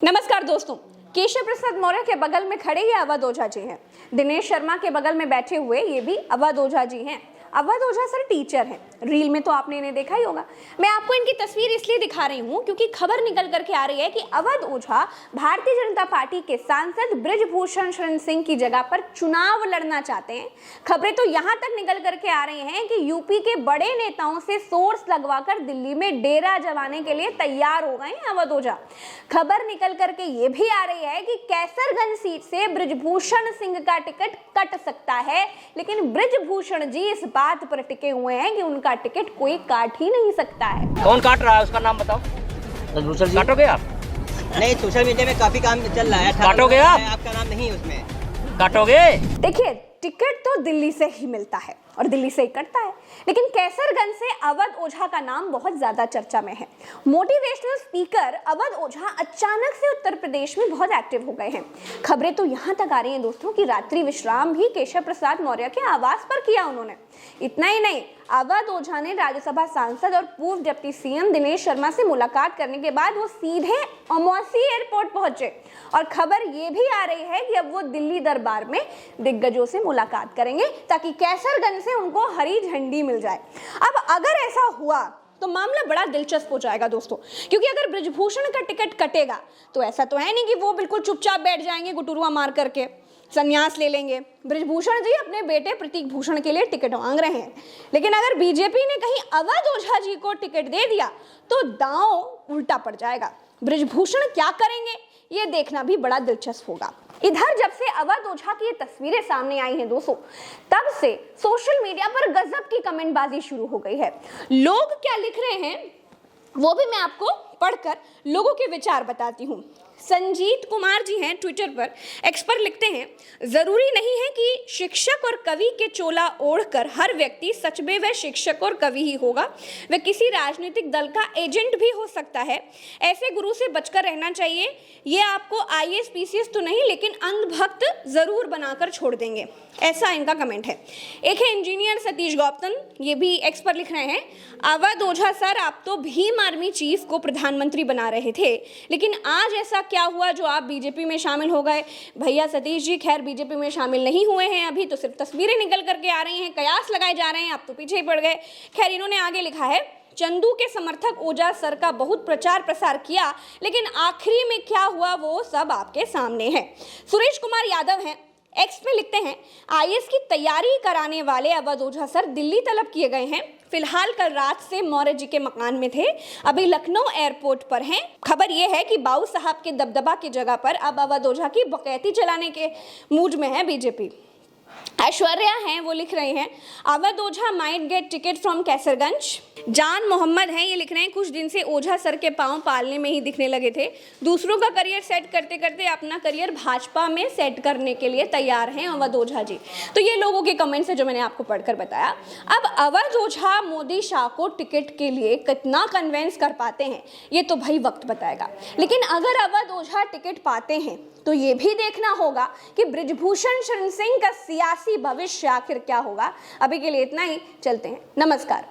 नमस्कार दोस्तों, केशव प्रसाद मौर्य के बगल में खड़े ये अवध ओझा जी हैं। दिनेश शर्मा के बगल में बैठे हुए ये भी अवध ओझा जी हैं। अवध ओझा सर टीचर हैं। रील में तो आपने इन्हें देखा ही होगा। मैं आपको इनकी तस्वीर इसलिए दिखा रही हूँ क्योंकि खबर निकल करके आ रही है कि अवध ओझा भारतीय जनता पार्टी के सांसद बृजभूषण शरण सिंह की जगह पर चुनाव लड़ना चाहते हैं। खबरें तो यहाँ तक निकल करके आ रही हैं कि यूपी के बड़े नेताओं से सोर्स लगवाकर दिल्ली में डेरा जमाने के लिए तैयार हो गए हैं अवध ओझा। खबर निकल करके ये भी आ रही है कि कैसरगंज सीट से बृजभूषण सिंह का टिकट कट सकता है, लेकिन बृजभूषण जी इस बात पर टिके हुए हैं कि उनका टिकट कोई काट ही नहीं सकता है। कौन काट रहा है उसका नाम बताओ। काटोगे आप? नहीं, सोशल मीडिया में काफी काम चल रहा है। काटोगे आप? आपका नाम नहीं उसमें काटोगे? देखिए, टिकट तो दिल्ली से ही मिलता है और दिल्ली से ही कटता है, लेकिन कैसरगंज से अवध ओझा का नाम बहुत ज्यादा चर्चा में है। मोटिवेशनल स्पीकर अवध ओझा अचानक से उत्तर प्रदेश में बहुत एक्टिव हो गए हैं। खबरें तो यहाँ तक आ रही हैं दोस्तों कि रात्रि विश्राम भी केशव प्रसाद मौर्य के आवास पर किया उन्होंने। इतना ही नहीं, अवध ओझा ने राज्यसभा सांसद और पूर्व डिप्टी सीएम दिनेश शर्मा से मुलाकात करने के बाद वो सीधे अमौसी एयरपोर्ट पहुंचे और खबर ये भी आ रही है कि अब वो दिल्ली दरबार में दिग्गजों से मुलाकात करेंगे ताकि कैसरगंज से उनको हरी झंडी मिल जाए। अब अगर ऐसा हुआ तो मामला बड़ा दिलचस्प हो जाएगा दोस्तों, क्योंकि अगर बृजभूषण का टिकट कटेगा तो ऐसा तो है नहीं कि वो बिल्कुल चुपचाप बैठ जाएंगे, गुटुरुआ मार करके संन्यास ले लेंगे। बृजभूषण जी अपने बेटे प्रतीक भूषण के लिए टिकट मांग रहे हैं, लेकिन अगर बीजेपी ने कहीं अवध ओझा जी को टिकट दे दिया तो दांव उल्टा पड़ जाएगा। बृजभूषण क्या करेंगे ये देखना भी बड़ा दिलचस्प होगा। इधर जब से अवध ओझा की ये तस्वीरें सामने आई हैं दोस्तों, तब से सोशल मीडिया पर गजब की कमेंटबाजी शुरू हो गई है। लोग क्या लिख रहे हैं वो भी मैं आपको पढ़कर लोगों के विचार बताती हूँ। संजीत कुमार जी हैं ट्विटर पर, एक्स पर लिखते हैं, जरूरी नहीं है कि शिक्षक और कवि के चोला ओढ़कर हर व्यक्ति सच में वह शिक्षक और कवि ही होगा। वह किसी राजनीतिक दल का एजेंट भी हो सकता है। ऐसे गुरु से बचकर रहना चाहिए। ये आपको आईएएस पीसीएस तो नहीं, लेकिन अंधभक्त जरूर बनाकर छोड़ देंगे। ऐसा इनका कमेंट है। एक है इंजीनियर सतीश गौतम, ये भी एक्स पर लिख रहे हैं, अवध ओझा सर, आप तो भीम आर्मी चीफ को प्रधानमंत्री बना रहे थे, लेकिन आज ऐसा क्या हुआ जो आप बीजेपी में शामिल हो गए? भैया सतीश जी खैर बीजेपी में शामिल नहीं हुए हैं, अभी तो सिर्फ तस्वीरें निकल करके आ रही हैं, कयास लगाए जा रहे हैं, आप तो पीछे ही पड़ गए। खैर इन्होंने आगे लिखा है, चंदू के समर्थक ओझा सर का बहुत प्रचार प्रसार किया, लेकिन आखिरी में क्या हुआ वो सब आपके सामने है। सुरेश कुमार यादव हैं, एक्स में लिखते हैं, आईएएस की तैयारी कराने वाले अवध ओझा सर दिल्ली तलब किए गए हैं। फिलहाल कल रात से मौर्य जी के मकान में थे, अभी लखनऊ एयरपोर्ट पर हैं। खबर यह है कि बाऊ साहब के दबदबा की जगह पर अब अवध ओझा की बकैती चलाने के मूड में है बीजेपी। ऐश्वर्या हैं, वो लिख रहे हैं, Avadh Ojha might get ticket from Kaiserganj. Jaan Mohammad हैं, ये लिख रहे हैं, कुछ दिन से ओझा सर के पांव पालने में ही दिखने लगे थे। दूसरों का करियर सेट करते करते अपना करियर भाजपा में सेट करने के लिए तैयार हैं अवध ओझा जी। तो ये लोगों के कमेंट्स है जो मैंने आपको पढ़कर बताया। अब अवध ओझा मोदी शाह को टिकट के लिए कितना कन्वेंस कर पाते हैं ये तो भाई वक्त बताएगा, लेकिन अगर अवध ओझा टिकट पाते हैं तो ये भी देखना होगा कि बृजभूषण शरण सिंह का सियासी भविष्य आखिर क्या होगा। अभी के लिए इतना ही, चलते हैं, नमस्कार।